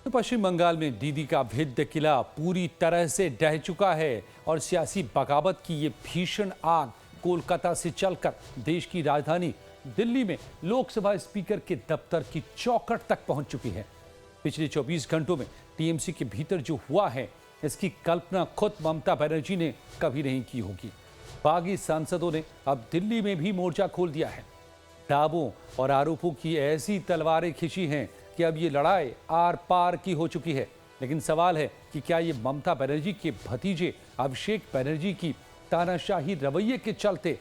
तो पश्चिम बंगाल में दीदी का भेद्य किला पूरी तरह से ढह चुका है और सियासी बगावत की ये भीषण आग कोलकाता से चलकर देश की राजधानी दिल्ली में लोकसभा स्पीकर के दफ्तर की चौखट तक पहुंच चुकी है। पिछले 24 घंटों में टीएमसी के भीतर जो हुआ है इसकी कल्पना खुद ममता बनर्जी ने कभी नहीं की होगी। बागी सांसदों ने अब दिल्ली में भी मोर्चा खोल दिया है। दावों और आरोपों की ऐसी तलवारें खिंची हैं कि अब ये लड़ाई आर पार की हो चुकी है। लेकिन सवाल है कि क्या ये ममता बनर्जी के भतीजे अभिषेक बनर्जी की तानाशाही रवैये के चलते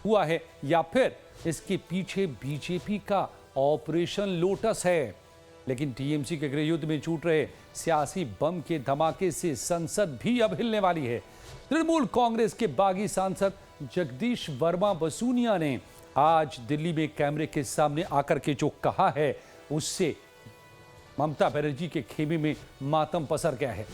हुआ है या फिर इसके पीछे बीजेपी का ऑपरेशन लोटस है। लेकिन टीएमसी के गृह युद्ध में छूट रहे सियासी बम के धमाके से संसद भी अब हिलने वाली है। तृणमूल कांग्रेस के बागी सांसद जगदीश वर्मा बसूनिया ने आज दिल्ली में कैमरे के सामने आकर के जो कहा है उससे ममता बनर्जी के खेमे में मातम पसर गया है।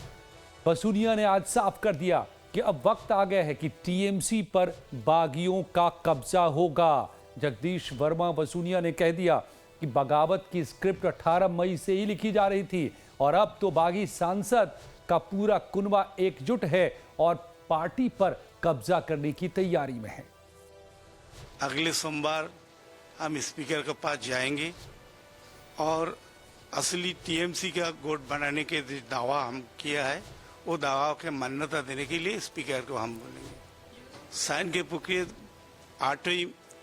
बसूनिया ने आज साफ कर दिया कि अब वक्त आ गया है कि टीएमसी पर बागियों का कब्जा होगा। जगदीश वर्मा बसूनिया ने कह दिया कि बगावत की स्क्रिप्ट 18 मई से ही लिखी जा रही थी और अब तो बागी सांसद का पूरा कुनबा एकजुट है और पार्टी पर कब्जा करने की तैयारी में है। अगले सोमवार हम स्पीकर के पास जाएंगे और असली टीएमसी का गुट बनाने के दावा हम किया है वो दावा के मान्यता देने के लिए स्पीकर को हम बोलेंगे। साइन के प्रक्रिया 8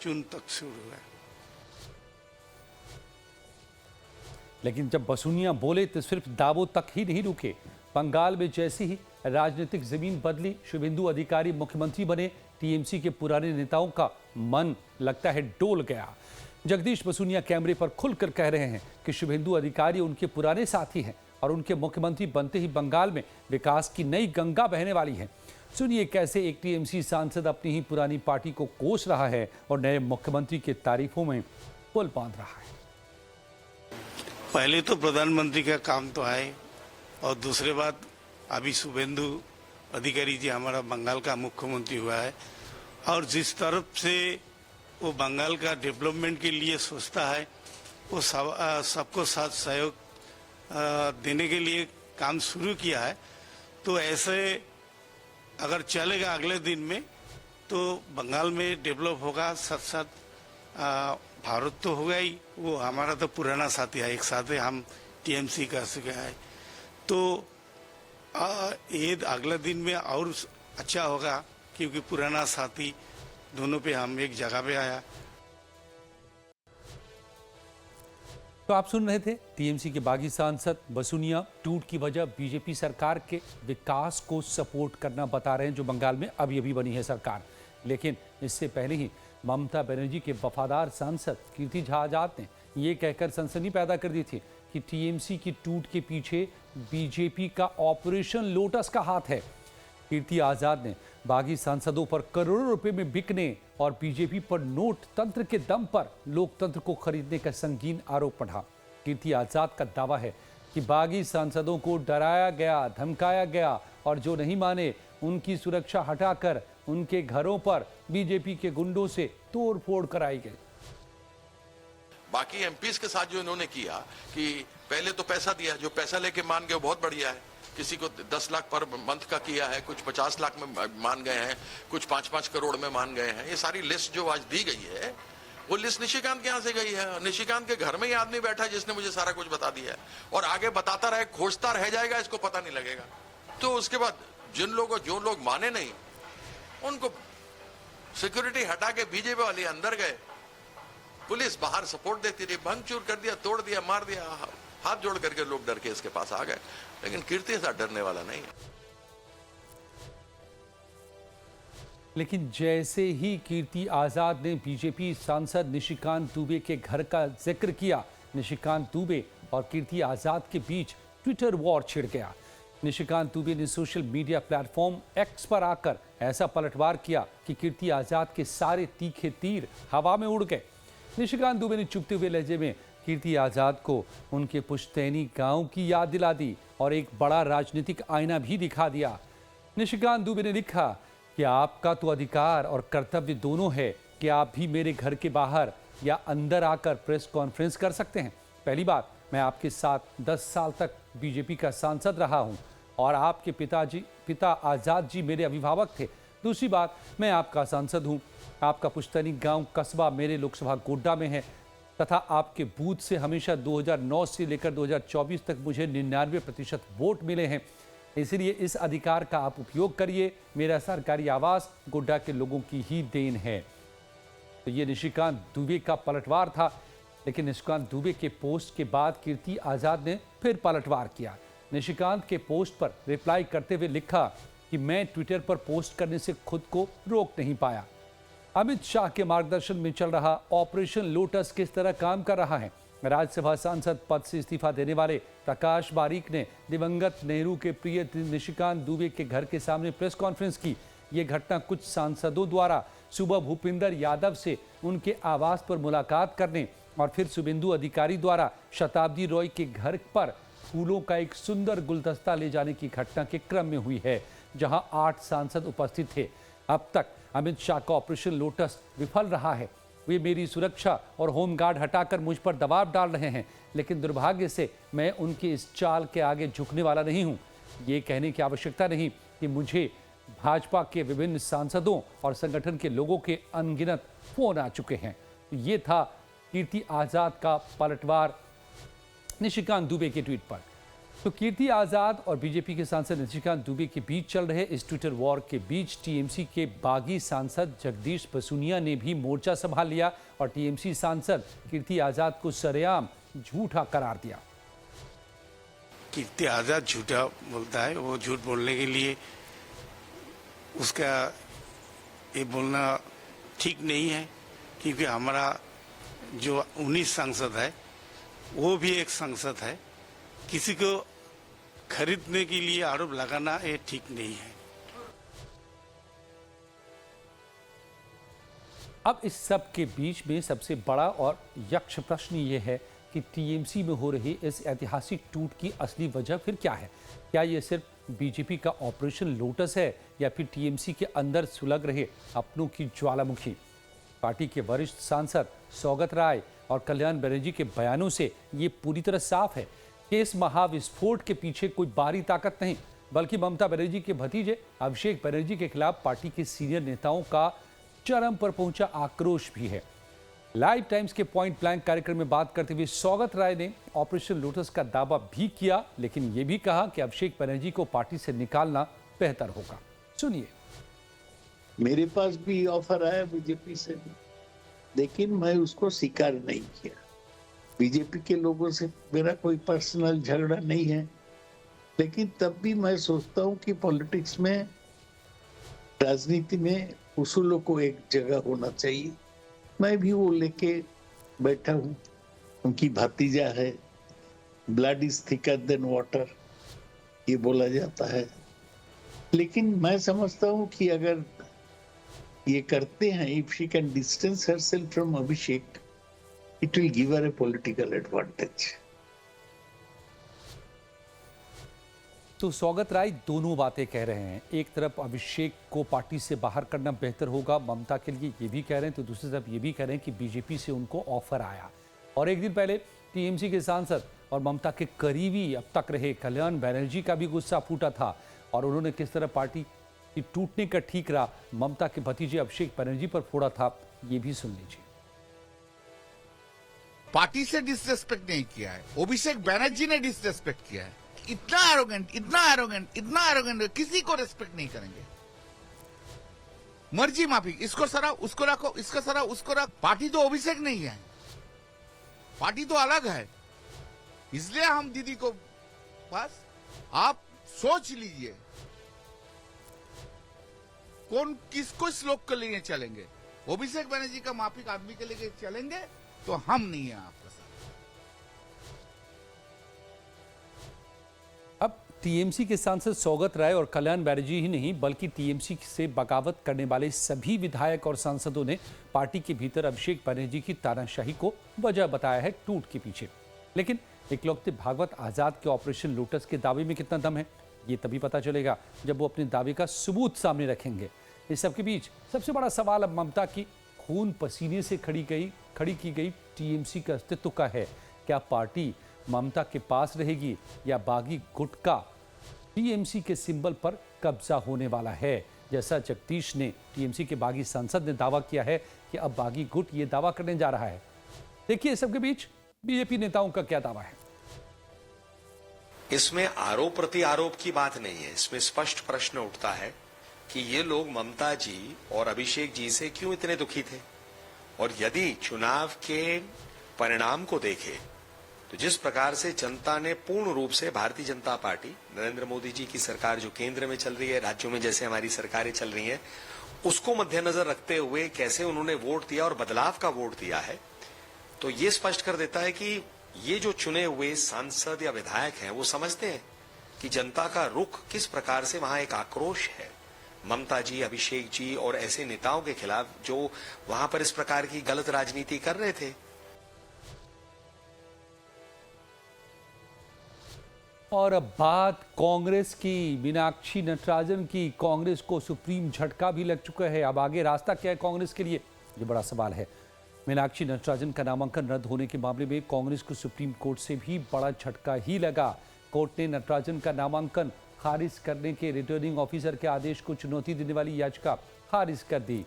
जून तक शुरू है। लेकिन जब बसूनिया बोले तो सिर्फ दावों तक ही नहीं रुके। बंगाल में जैसी ही राजनीतिक जमीन बदली, शुभेंदु अधिकारी मुख्यमंत्री बने, टीएमसी के पुराने नेताओं का मन लगता है डोल गया। जगदीश बसूनिया कैमरे पर खुलकर कह रहे हैं कि शुभेंदु अधिकारी उनके पुराने साथी हैं और उनके मुख्यमंत्री बनते ही बंगाल में विकास की नई गंगा बहने वाली है। सुनिए कैसे एक टीएमसी सांसद अपनी ही पुरानी पार्टी को कोस रहा है और नए मुख्यमंत्री के तारीफों में पुल बांध रहा है। पहले तो प्रधानमंत्री का काम तो है और दूसरे बात अभी शुभेंदु अधिकारी जी हमारा बंगाल का मुख्यमंत्री हुआ है और जिस तरफ से वो बंगाल का डेवलपमेंट के लिए सोचता है वो सबको साथ सहयोग देने के लिए काम शुरू किया है। तो ऐसे अगर चलेगा अगले दिन में तो बंगाल में डेवलप होगा, साथ साथ भारत तो होगा ही। वो हमारा तो पुराना साथी है, एक साथ हम टीएमसी कर सके हैं तो ये अगले दिन में और अच्छा होगा क्योंकि पुराना साथी दोनों पे हम एक जगह पे आया। तो आप सुन रहे थे टीएमसी के बागी सांसद बसूनिया टूट की वजह बीजेपी सरकार के विकास को सपोर्ट करना बता रहे हैं जो बंगाल में अभी अभी बनी है सरकार। लेकिन इससे पहले ही ममता बनर्जी के वफादार सांसद कीर्ति झा आजाद ने ये कहकर सनसनी पैदा कर दी थी कि टीएमसी की टूट के पीछे बीजेपी का ऑपरेशन लोटस का हाथ है। कीर्ति आजाद ने बागी सांसदों पर करोड़ों रुपए में बिकने और बीजेपी पर नोट तंत्र के दम पर लोकतंत्र को खरीदने का संगीन आरोप पड़ा। कीर्ति आजाद का दावा है कि बागी सांसदों को डराया गया, धमकाया गया और जो नहीं माने उनकी सुरक्षा हटाकर उनके घरों पर बीजेपी के गुंडों से तोड़फोड़ कराई गई। बाकी एमपीज के साथ जो इन्होंने किया कि पहले तो पैसा दिया, जो पैसा लेके मान गए बहुत बढ़िया है। किसी को 10 लाख पर मंथ का किया है, कुछ 50 लाख में मान गए हैं, कुछ 5-5 करोड़ में मान गए हैं। ये सारी लिस्ट जो आज दी गई है वो लिस्ट निशिकांत के यहाँ से गई है। निशिकांत के घर में ही आदमी बैठा है जिसने मुझे सारा कुछ बता दिया है और आगे बताता रहे, खोजता रह जाएगा, इसको पता नहीं लगेगा। तो उसके बाद जो लोग माने नहीं उनको सिक्योरिटी हटा के बीजेपी वाले अंदर गए, पुलिस बाहर सपोर्ट देती रही, भंगचूर कर दिया, तोड़ दिया, मार दिया। हाथ जोड़ करके लोग डर के इसके पास आ गए। लेकिन कीर्ति से डरने वाला नहीं है। लेकिन जैसे ही कीर्ति आजाद ने बीजेपी सांसद निशिकांत दुबे के घर का जिक्र किया, निशिकांत दुबे और कीर्ति आजाद के बीच ट्विटर वॉर छिड़ गया। निशिकांत दुबे ने सोशल मीडिया प्लेटफॉर्म एक्स पर आकर ऐसा पलटवार किया कि कीर्ति आजाद के सारे तीखे तीर हवा में उड़ गए। निशिकांत दुबे ने चुभते हुए लहजे में कीर्ति आजाद को उनके पुश्तैनी गांव की याद दिला दी और एक बड़ा राजनीतिक आईना भी दिखा दिया। निशिकांत दुबे ने लिखा कि आपका तो अधिकार और कर्तव्य दोनों है कि आप भी मेरे घर के बाहर या अंदर आकर प्रेस कॉन्फ्रेंस कर सकते हैं। पहली बात, मैं आपके साथ 10 साल तक बीजेपी का सांसद रहा हूं और आपके पिता आजाद जी मेरे अभिभावक थे। दूसरी बात, मैं आपका सांसद हूं। आपका पुश्तैनी गांव कस्बा मेरे लोकसभा गोड्डा में है तथा आपके बूथ से हमेशा 2009 से लेकर 2024 तक मुझे 99% वोट मिले हैं। इसलिए इस अधिकार का आप उपयोग करिए। मेरा सरकारी आवास गोड्डा के लोगों की ही देन है। तो ये निशिकांत दुबे का पलटवार था, लेकिन निशिकांत दुबे के पोस्ट के बाद कीर्ति आजाद ने फिर पलटवार किया। निशिकांत के पोस्ट पर रिप्लाई करते हुए लिखा कि मैं ट्विटर पर पोस्ट करने से खुद को रोक नहीं पाया। अमित शाह के मार्गदर्शन में चल रहा ऑपरेशन लोटस किस तरह काम कर रहा है? राज्यसभा सांसद पद से इस्तीफा देने वाले प्रकाश बारीक ने दिवंगत नेहरू के प्रिय निशिकांत दुबे के घर के सामने प्रेस कॉन्फ्रेंस की। ये घटना कुछ सांसदों द्वारा सुबह भूपिंदर यादव से उनके आवास पर मुलाकात करने और फिर शुभेंदु अधिकारी द्वारा शताब्दी रॉय के घर पर फूलों का एक सुंदर गुलदस्ता ले जाने की घटना के क्रम में हुई है, जहां 8 सांसद उपस्थित थे। अब तक अमित शाह का ऑपरेशन लोटस विफल रहा है। वे मेरी सुरक्षा और होमगार्ड हटाकर मुझ पर दबाव डाल रहे हैं, लेकिन दुर्भाग्य से मैं उनकी इस चाल के आगे झुकने वाला नहीं हूं। ये कहने की आवश्यकता नहीं कि मुझे भाजपा के विभिन्न सांसदों और संगठन के लोगों के अनगिनत फोन आ चुके हैं। ये था कीर्ति आजाद का पलटवार निशिकांत दुबे के ट्वीट पर। तो कीर्ति आजाद और बीजेपी के सांसद निशिकांत दुबे के बीच चल रहे इस ट्विटर वॉर के बीच टीएमसी के बागी सांसद जगदीश बसुनिया ने भी मोर्चा संभाल लिया और टीएमसी सांसद कीर्ति आजाद को सरेआम झूठा करार दिया। कीर्ति आजाद झूठा बोलता है, वो झूठ बोलने के लिए उसका ये बोलना ठीक नहीं है, क्योंकि हमारा जो 19 सांसद है वो भी एक सांसद है। किसी को खरीदने के लिए आरोप लगाना ये ठीक नहीं है। अब इस सब के बीच में सबसे बड़ा और यक्ष प्रश्न ये है कि टीएमसी में हो रही इस ऐतिहासिक टूट की असली वजह फिर क्या है? क्या ये सिर्फ बीजेपी का ऑपरेशन लोटस है या फिर टीएमसी के अंदर सुलग रहे अपनों की ज्वालामुखी? पार्टी के वरिष्ठ सांसद सौगत राय और कल्याण बनर्जी के बयानों से ये पूरी तरह साफ है कि इस महाविस्फोट के पीछे कोई बाहरी ताकत नहीं, बल्कि ममता बनर्जी के भतीजे अभिषेक बनर्जी के खिलाफ पार्टी के सीनियर नेताओं का चरम पर पहुंचा आक्रोश भी है। लाइव टाइम्स के पॉइंट ब्लैंक कार्यक्रम में बात करते हुए सौगत राय ने ऑपरेशन लोटस का दावा भी किया, लेकिन यह भी कहा कि अभिषेक बनर्जी को पार्टी से निकालना बेहतर होगा। सुनिए। मेरे पास भी ऑफर आया बीजेपी से, लेकिन मैं उसको स्वीकार नहीं किया। बीजेपी के लोगों से मेरा कोई पर्सनल झगड़ा नहीं है, लेकिन तब भी मैं सोचता हूं कि पॉलिटिक्स में, राजनीति में उसूलों को एक जगह होना चाहिए। मैं भी वो लेके बैठा हूं। उनकी भतीजा है, blood is thicker than water, ये बोला जाता है। लेकिन मैं समझता हूं कि अगर ये करते हैं, if she can distance herself from Abhishek, it will give her A political advantage. तो सौगत राय दोनों बातें कह रहे हैं। एक तरफ अभिषेक को पार्टी से बाहर करना बेहतर होगा ममता के लिए, ये भी कह रहे हैं, तो दूसरी तरफ ये भी कह रहे हैं कि बीजेपी से उनको ऑफर आया। और एक दिन पहले टीएमसी के सांसद और ममता के करीबी अब तक रहे कल्याण बनर्जी का भी गुस्सा फूटा था और उन्होंने किस तरह पार्टी की टूटने का ठीकरा ममता के भतीजे अभिषेक बनर्जी पर फोड़ा था, ये भी सुन लीजिए। पार्टी से डिसरेस्पेक्ट नहीं किया है, अभिषेक बनर्जी ने डिसरेस्पेक्ट किया है। इतना एरोगेंट, इतना एरोगेंट, इतना एरोगेंट, किसी को रेस्पेक्ट नहीं करेंगे। मर्जी माफी, इसको सरा उसको रखो, इसको सरा उसको रख। पार्टी तो अभिषेक नहीं है, पार्टी तो अलग है। इसलिए हम दीदी को बस आप सोच लीजिए कौन किसको श्लोक के लिए चलेंगे। अभिषेक बनर्जी का माफिक आदमी के लिए चलेंगे तो हम नहीं है आपके साथ। अब टीएमसी के सांसद सौगत राय और कल्याण बनर्जी ही नहीं, बल्कि टीएमसी से बगावत करने वाले सभी विधायक और सांसदों ने पार्टी के भीतर अभिषेक बनर्जी की तानाशाही को वजह बताया है टूट के पीछे। लेकिन एकलौते भागवत आजाद के ऑपरेशन लोटस के दावे में कितना दम है, ये तभी पता चलेगा जब वो अपने दावे का सबूत सामने रखेंगे। इस सबके बीच सबसे बड़ा सवाल अब ममता की खून पसीने से खड़ी की गई टीएमसी के अस्तित्व का है। क्या पार्टी ममता के पास रहेगी या बागी गुट का टीएमसी के सिंबल पर कब्जा होने वाला है। जैसा जगदीश ने, टीएमसी के बागी सांसद ने दावा किया है कि अब बागी गुट ये दावा करने जा रहा है। देखिए सबके बीच बीजेपी नेताओं का क्या दावा है। इसमें आरोप प्रति आरोप की बात नहीं है, इसमें स्पष्ट प्रश्न उठता है कि ये लोग ममता जी और अभिषेक जी से क्यों इतने दुखी थे। और यदि चुनाव के परिणाम को देखें तो जिस प्रकार से जनता ने पूर्ण रूप से भारतीय जनता पार्टी, नरेंद्र मोदी जी की सरकार जो केंद्र में चल रही है, राज्यों में जैसे हमारी सरकारें चल रही हैं, उसको मद्देनजर रखते हुए कैसे उन्होंने वोट दिया और बदलाव का वोट दिया है, तो ये स्पष्ट कर देता है कि ये जो चुने हुए सांसद या विधायक हैं वो समझते हैं कि जनता का रुख किस प्रकार से वहां एक आक्रोश है ममता जी, अभिषेक जी और ऐसे नेताओं के खिलाफ जो वहां पर इस प्रकार की गलत राजनीति कर रहे थे। और अब बात कांग्रेस की, मीनाक्षी नटराजन की। कांग्रेस को सुप्रीम झटका भी लग चुका है। अब आगे रास्ता क्या है कांग्रेस के लिए, ये बड़ा सवाल है। मीनाक्षी नटराजन का नामांकन रद्द होने के मामले में कांग्रेस को सुप्रीम कोर्ट से भी बड़ा झटका ही लगा। कोर्ट ने नटराजन का नामांकन खारिज करने के रिटर्निंग ऑफिसर के आदेश को चुनौती देने वाली याचिका खारिज कर दी।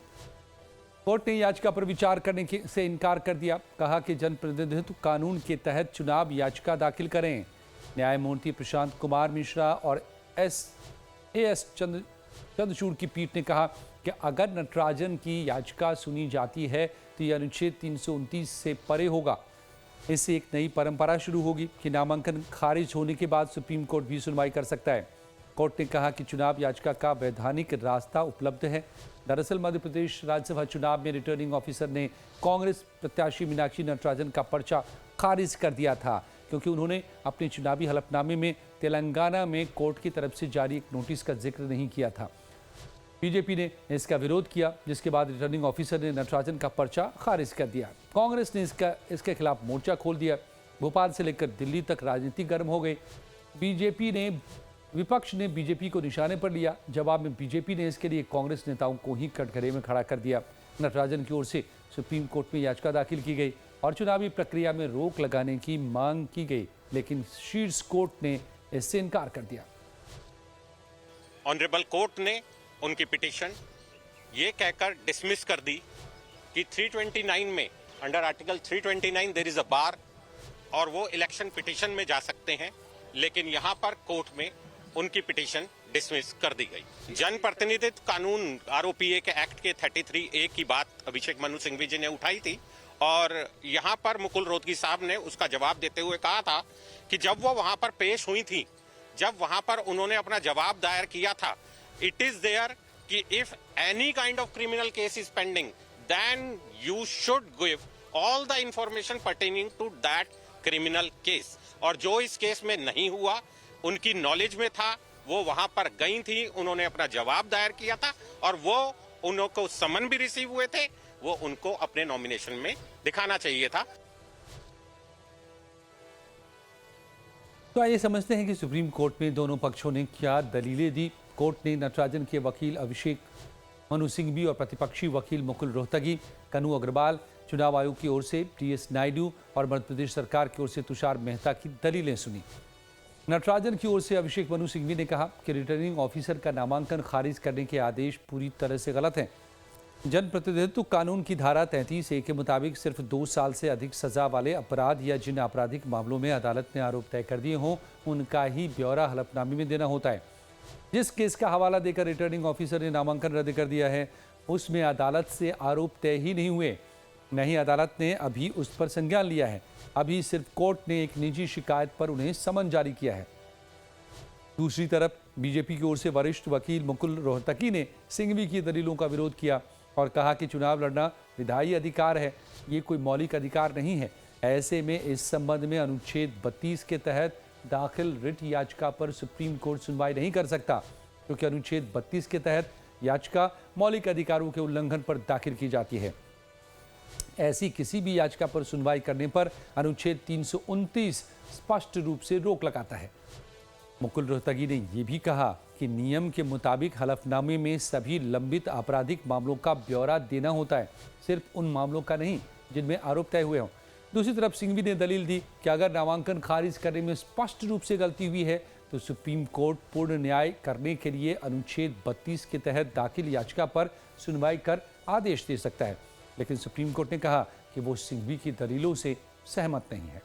कोर्ट ने याचिका पर विचार करने से इनकार कर दिया। कहा कि जनप्रतिनिधित्व कानून के तहत चुनाव याचिका दाखिल करें। न्यायमूर्ति प्रशांत कुमार मिश्रा और एस चंद्रचूड़ की पीठ ने कहा कि अगर नटराजन की याचिका सुनी जाती है तो यह अनुच्छेद 329 से परे होगा। इससे एक नई परंपरा शुरू होगी कि नामांकन खारिज होने के बाद सुप्रीम कोर्ट भी सुनवाई कर सकता है। कोर्ट ने कहा कि चुनाव याचिका का वैधानिक रास्ता उपलब्ध है। दरअसल मध्य प्रदेश राज्यसभा चुनाव में रिटर्निंग ऑफिसर ने कांग्रेस प्रत्याशी मीनाक्षी नटराजन का पर्चा खारिज कर दिया था, क्योंकि उन्होंने अपने चुनावी हलफनामे में तेलंगाना में कोर्ट की तरफ से जारी एक नोटिस का जिक्र नहीं किया था। बीजेपी ने इसका विरोध किया, जिसके बाद रिटर्निंग ऑफिसर ने नटराजन का पर्चा खारिज कर दिया। कांग्रेस ने इसके खिलाफ मोर्चा खोल दिया। भोपाल से लेकर दिल्ली तक राजनीति गर्म हो गई। विपक्ष ने बीजेपी को निशाने पर लिया। जवाब में बीजेपी ने इसके लिए कांग्रेस नेताओं को ही कटघरे में खड़ा कर दिया। नटराजन की ओर से सुप्रीम कोर्ट में याचिका दाखिल की गई और चुनावी प्रक्रिया में रोक लगाने की मांग की गई, लेकिन शीर्ष कोर्ट ने इससे इनकार कर दिया। ऑनरेबल कोर्ट ने उनकी पिटीशन ये कहकर डिसमिस कर दी कि 329 में under article 329 there is a bar और वो इलेक्शन पिटीशन में जा सकते हैं, लेकिन यहां पर कोर्ट में उनकी पिटीशन डिसमिस कर दी गई। जनप्रतिनिधित्व कानून आरओपीए के एक्ट के 33A की बात अभिषेक मनु सिंघवी जी ने उठाई थी और यहां पर मुकुल रोहतगी साहब ने उसका जवाब देते हुए कहा था कि जब वो वहां पर पेश हुई थी, जब वहां पर उन्होंने अपना जवाब दायर किया था, इट इज देयर कि if any kind of criminal case is pending then you should give all the information pertaining to that criminal case. और जो इस केस में नहीं हुआ, उनकी नॉलेज में था, वो वहां पर गई थी, उन्होंने अपना जवाब दायर किया था और वो उनको समन भी रिसीव हुए थे, वो उनको अपने नॉमिनेशन में दिखाना चाहिए था। तो आइए समझते हैं कि सुप्रीम कोर्ट में दोनों पक्षों ने क्या दलीलें दी। कोर्ट ने नटराजन के वकील अभिषेक मनु सिंघवी और प्रतिपक्षी वकील मुकुल रोहतगी, कनु अग्रवाल, चुनाव आयोग की ओर से टीएस नायडू और मध्य प्रदेश सरकार की ओर से तुषार मेहता की दलीलें सुनी। नटराजन की ओर से अभिषेक मनु सिंघवी ने कहा कि रिटर्निंग ऑफिसर का नामांकन खारिज करने के आदेश पूरी तरह से गलत हैं। जनप्रतिनिधित्व कानून की धारा 33A के मुताबिक सिर्फ 2 साल से अधिक सजा वाले अपराध या जिन आपराधिक मामलों में अदालत ने आरोप तय कर दिए हों, उनका ही ब्यौरा हलफनामे में देना होता है। जिस केस का हवाला देकर रिटर्निंग ऑफिसर ने नामांकन रद्द कर दिया है, उसमें अदालत से आरोप तय ही नहीं हुए, न ही अदालत ने अभी उस पर संज्ञान लिया है। अभी सिर्फ कोर्ट ने एक निजी शिकायत पर उन्हें समन जारी किया है। दूसरी तरफ बीजेपी की ओर से वरिष्ठ वकील मुकुल रोहतगी ने सिंघवी की दलीलों का विरोध किया और कहा कि चुनाव लड़ना विधायी अधिकार है, ये कोई मौलिक अधिकार नहीं है। ऐसे में इस संबंध में अनुच्छेद 32 के तहत दाखिल रिट याचिका पर सुप्रीम कोर्ट सुनवाई नहीं कर सकता, क्योंकि अनुच्छेद 32 के तहत याचिका मौलिक अधिकारों के उल्लंघन पर दाखिल की जाती है। ऐसी किसी भी याचिका पर सुनवाई करने पर अनुच्छेद 329 स्पष्ट रूप से रोक लगाता है। मुकुल रोहतगी ने यह भी कहा कि नियम के मुताबिक हलफनामे में सभी लंबित आपराधिक मामलों का ब्यौरा देना होता है, सिर्फ उन मामलों का नहीं जिनमें आरोप तय हुए हों। दूसरी तरफ सिंघवी ने दलील दी कि अगर नामांकन खारिज करने में स्पष्ट रूप से गलती हुई है तो सुप्रीम कोर्ट पूर्ण न्याय करने के लिए अनुच्छेद 32 के तहत दाखिल याचिका पर सुनवाई कर आदेश दे सकता है। लेकिन सुप्रीम कोर्ट ने कहा कि वो सिंघवी की दलीलों से सहमत नहीं है।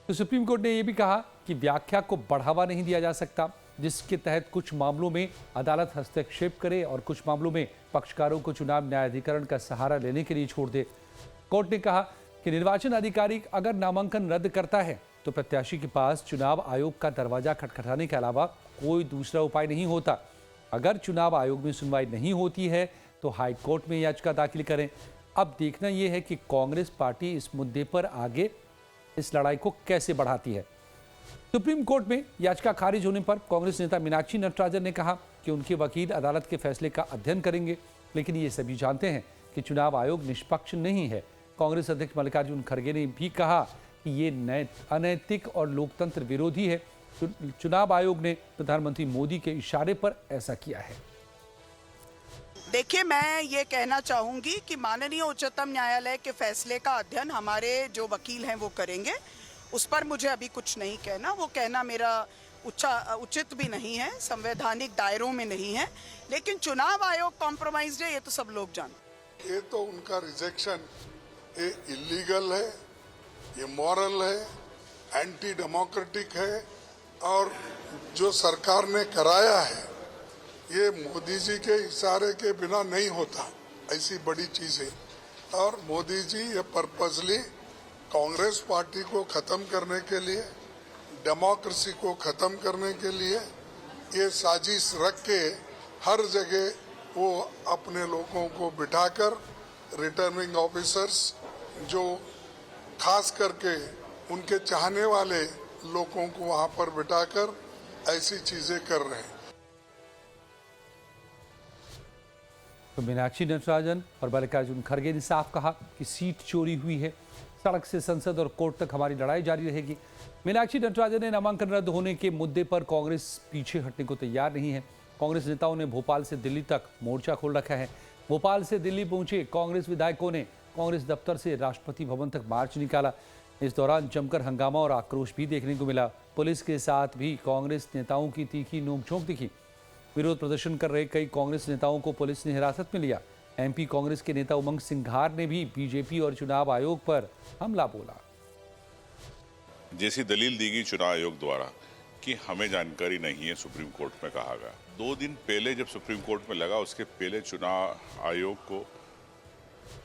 तो सुप्रीम कोर्ट ने यह भी कहा कि व्याख्या को बढ़ावा नहीं दिया जा सकता, जिसके तहत कुछ मामलों में अदालत हस्तक्षेप करे और कुछ मामलों में पक्षकारों को चुनाव न्यायाधिकरण का सहारा लेने के लिए छोड़ दे। कोर्ट ने कहा कि निर्वाचन अधिकारी अगर नामांकन रद्द करता है तो प्रत्याशी के पास चुनाव आयोग का दरवाजा खटखटाने के अलावा कोई दूसरा उपाय नहीं होता। अगर चुनाव आयोग में सुनवाई नहीं होती है तो हाई कोर्ट में याचिका दाखिल करें। अब देखना यह है कि कांग्रेस पार्टी इस मुद्दे पर आगे इस लड़ाई को कैसे बढ़ाती है। सुप्रीम कोर्ट में याचिका खारिज होने पर कांग्रेस नेता मीनाक्षी नटराजन ने कहा कि उनके वकील अदालत के फैसले का अध्ययन करेंगे, लेकिन ये सभी जानते हैं कि चुनाव आयोग निष्पक्ष नहीं है। कांग्रेस अध्यक्ष मल्लिकार्जुन खड़गे ने भी कहा कि ये अनैतिक और लोकतंत्र विरोधी है। चुनाव आयोग ने प्रधानमंत्री मोदी के इशारे पर ऐसा किया है। देखिए, मैं ये कहना चाहूंगी कि माननीय उच्चतम न्यायालय के फैसले का अध्ययन हमारे जो वकील हैं वो करेंगे। उस पर मुझे अभी कुछ नहीं कहना, वो कहना मेरा उचित भी नहीं है, संवैधानिक दायरों में नहीं है। लेकिन चुनाव आयोग कॉम्प्रोमाइज्ड है, ये तो सब लोग जानते। ये तो उनका रिजेक्शन ये इलीगल है, ये मॉरल है, एंटी डेमोक्रेटिक है और जो सरकार ने कराया है ये मोदी जी के इशारे के बिना नहीं होता, ऐसी बड़ी चीजें। और मोदी जी ये पर्पसली कांग्रेस पार्टी को खत्म करने के लिए, डेमोक्रेसी को खत्म करने के लिए ये साजिश रख के हर जगह वो अपने लोगों को बिठाकर रिटर्निंग ऑफिसर्स जो खास करके उनके चाहने वाले लोगों को वहां पर बिठाकर ऐसी चीजें कर रहे हैं। तो मीनाक्षी नटराजन और मल्लिकार्जुन खड़गे ने साफ कहा कि सीट चोरी हुई है। सड़क से संसद और कोर्ट तक हमारी लड़ाई जारी रहेगी। मीनाक्षी नटराजन ने नामांकन रद्द होने के मुद्दे पर कांग्रेस पीछे हटने को तैयार नहीं है। कांग्रेस नेताओं ने भोपाल से दिल्ली तक मोर्चा खोल रखा है। भोपाल से दिल्ली पहुंचे कांग्रेस विधायकों ने कांग्रेस दफ्तर से राष्ट्रपति भवन तक मार्च निकाला। इस दौरान जमकर हंगामा और आक्रोश भी देखने को मिला। पुलिस के साथ भी कांग्रेस नेताओं की तीखी नोकझोंक दिखी। विरोध प्रदर्शन कर रहे कई कांग्रेस नेताओं को पुलिस ने हिरासत में लिया। एमपी कांग्रेस के नेता उमंग सिंघार ने भी बीजेपी और चुनाव आयोग पर हमला बोला। जैसी दलील दी गई चुनाव आयोग द्वारा कि हमें जानकारी नहीं है, सुप्रीम कोर्ट में कहा गया। 2 दिन पहले जब सुप्रीम कोर्ट में लगा, उसके पहले चुनाव आयोग को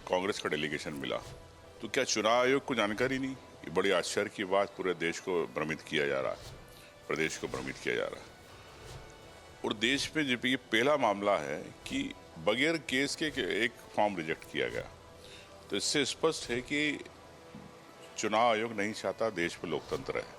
कांग्रेस का डेलीगेशन मिला। तो क्या चुनाव आयोग को जानकारी नहीं? ये बड़ी आश्चर्य की बात। पूरे देश को भ्रमित किया जा रहा है, प्रदेश को भ्रमित किया जा रहा है। और देश में जब ये पहला मामला है कि बगैर केस के एक फॉर्म रिजेक्ट किया गया, तो इससे स्पष्ट है कि चुनाव आयोग नहीं चाहता देश में लोकतंत्र है।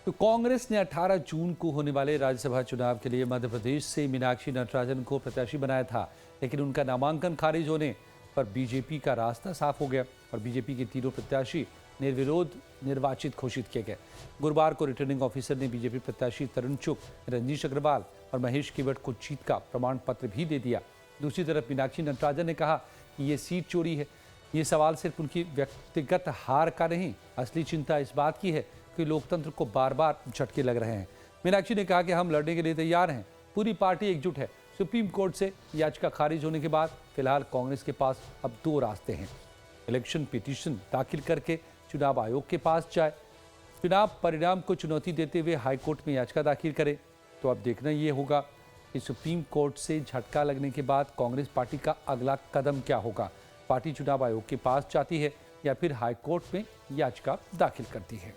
तो कांग्रेस ने 18 जून को होने वाले राज्यसभा चुनाव के लिए मध्य प्रदेश से मीनाक्षी नटराजन को प्रत्याशी बनाया था, लेकिन उनका नामांकन खारिज होने पर बीजेपी का रास्ता साफ हो गया और बीजेपी के तीनों प्रत्याशी निर्विरोध निर्वाचित घोषित किए गए। गुरुवार को रिटर्निंग ऑफिसर ने बीजेपी प्रत्याशी तरुण चुग, रंजीश अग्रवाल और महेश केवट को जीत का प्रमाण पत्र भी दे दिया। दूसरी तरफ मीनाक्षी नटराजन ने कहा कि ये सीट चोरी है। ये सवाल सिर्फ उनकी व्यक्तिगत हार का नहीं, असली चिंता इस बात की है कि लोकतंत्र को बार बार झटके लग रहे हैं। मीनाक्षी ने कहा कि हम लड़ने के लिए तैयार हैं, पूरी पार्टी एकजुट है। सुप्रीम कोर्ट से याचिका खारिज होने के बाद फिलहाल कांग्रेस के पास अब 2 रास्ते हैं। इलेक्शन पिटीशन दाखिल करके चुनाव आयोग के पास जाए, चुनाव परिणाम को चुनौती देते हुए हाईकोर्ट में याचिका दाखिल करे। तो अब देखना यह होगा कि सुप्रीम कोर्ट से झटका लगने के बाद कांग्रेस पार्टी का अगला कदम क्या होगा। पार्टी चुनाव आयोग के पास जाती है या फिर हाईकोर्ट में याचिका दाखिल करती है।